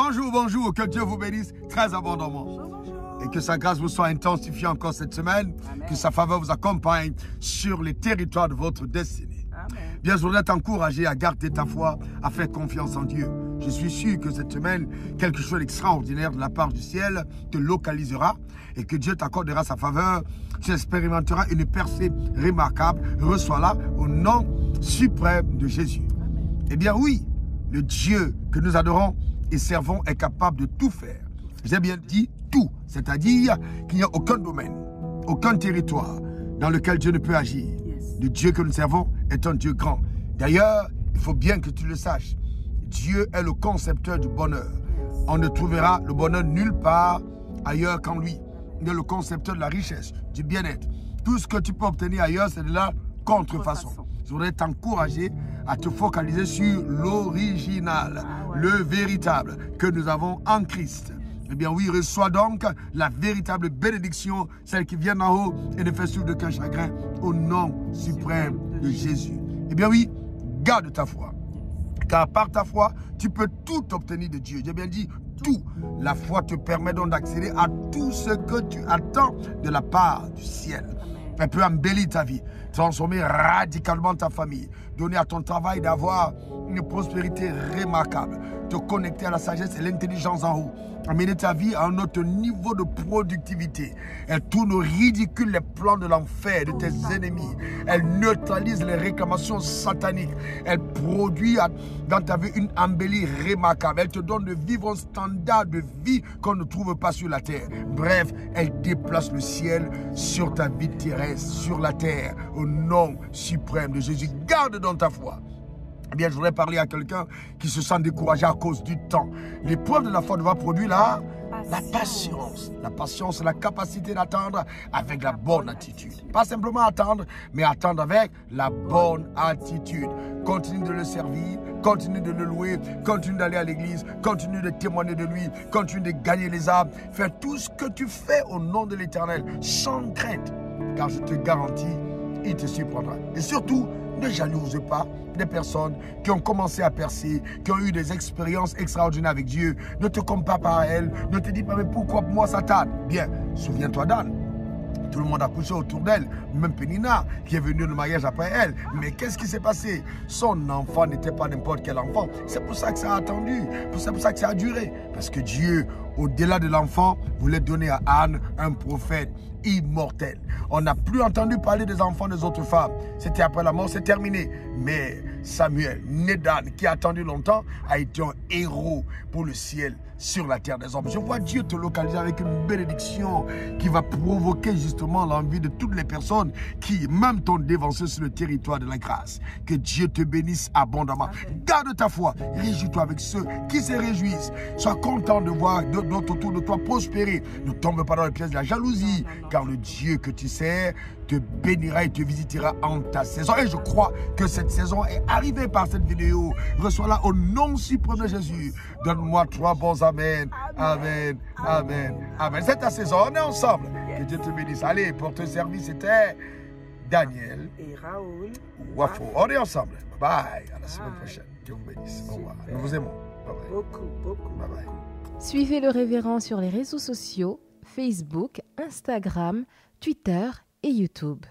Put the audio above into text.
Bonjour, bonjour, que Dieu vous bénisse très abondamment. Et que sa grâce vous soit intensifiée encore cette semaine. Amen. Que sa faveur vous accompagne sur les territoires de votre destinée. Amen. Bien, je voudrais t'encourager à garder ta foi, à faire confiance en Dieu. Je suis sûr que cette semaine, quelque chose d'extraordinaire de la part du ciel te localisera et que Dieu t'accordera sa faveur. Tu expérimenteras une percée remarquable. Reçois-la au nom suprême de Jésus. Amen. Eh bien oui, le Dieu que nous adorons et servons est capable de tout faire. J'ai bien dit tout, c'est-à-dire qu'il n'y a aucun domaine, aucun territoire dans lequel Dieu ne peut agir. Le Dieu que nous servons est un Dieu grand. D'ailleurs, il faut bien que tu le saches. Dieu est le concepteur du bonheur. On ne trouvera le bonheur nulle part ailleurs qu'en lui. Il est le concepteur de la richesse, du bien-être. Tout ce que tu peux obtenir ailleurs, c'est de la contrefaçon. Je voudrais t'encourager à te focaliser sur l'original, le véritable que nous avons en Christ. Eh bien oui, reçois donc la véritable bénédiction, celle qui vient d'en haut et ne fait souffrir d'aucun chagrin, au nom suprême de Jésus. Eh bien oui, garde ta foi. Car par ta foi, tu peux tout obtenir de Dieu. J'ai bien dit tout. La foi te permet donc d'accéder à tout ce que tu attends de la part du ciel. Elle peut embellir ta vie, transformer radicalement ta famille, donner à ton travail d'avoir une prospérité remarquable, te connecter à la sagesse et l'intelligence en haut, amener ta vie à un autre niveau de productivité. Elle tourne au ridicule les plans de l'enfer, de tes ennemis. Elle neutralise les réclamations sataniques. Elle produit dans ta vie une embellie remarquable. Elle te donne de vivre un standard de vie qu'on ne trouve pas sur la terre. Bref, elle déplace le ciel sur ta vie terrestre, sur la terre, au nom suprême de Jésus. Garde dans ta foi. Eh bien, je voudrais parler à quelqu'un qui se sent découragé à cause du temps. L'épreuve de la foi va produire la patience. La patience, c'est la capacité d'attendre avec la bonne attitude. Pas simplement attendre, mais attendre avec la bonne attitude. Continue de le servir, continue de le louer, continue d'aller à l'église, continue de témoigner de lui, continue de gagner les âmes. Fais tout ce que tu fais au nom de l'Éternel, sans crainte, car je te garantis, il te surprendra. Et surtout, ne jalouse pas des personnes qui ont commencé à percer, qui ont eu des expériences extraordinaires avec Dieu. Ne te compare pas à elles. Ne te dis pas, mais pourquoi moi ça tarde? Bien, souviens-toi d'Anne. Tout le monde a couché autour d'elle, même Pénina qui est venue au mariage après elle. Mais qu'est-ce qui s'est passé? Son enfant n'était pas n'importe quel enfant. C'est pour ça que ça a attendu, c'est pour ça que ça a duré. Parce que Dieu, au-delà de l'enfant, voulait donner à Anne un prophète immortel. On n'a plus entendu parler des enfants des autres femmes. C'était après la mort, c'est terminé. Mais Samuel, né d'Anne, qui a attendu longtemps, a été un héros pour le ciel sur la terre des hommes. Je vois Dieu te localiser avec une bénédiction qui va provoquer justement l'envie de toutes les personnes qui même t'ont dévancé sur le territoire de la grâce. Que Dieu te bénisse abondamment. Garde ta foi. Réjouis-toi avec ceux qui se réjouissent. Sois content de voir d'autres autour de toi prospérer. Ne tombe pas dans les pièges de la jalousie, car le Dieu que tu sers te bénira et te visitera en ta saison. Et je crois que cette saison est arrivée par cette vidéo. Reçois-la au nom suprême de Jésus. Donne-moi 3 bons amen. Amen. Amen. Amen. C'est ta saison. On est ensemble. Que Dieu te bénisse. Allez, pour te servir, c'était Daniel et Raoul Wafo. On est ensemble. Bye bye. À la semaine prochaine. Dieu vous bénisse. Au revoir. Nous vous aimons. Bye bye. Beaucoup. Bye bye. Suivez le révérend sur les réseaux sociaux, Facebook, Instagram, Twitter et YouTube.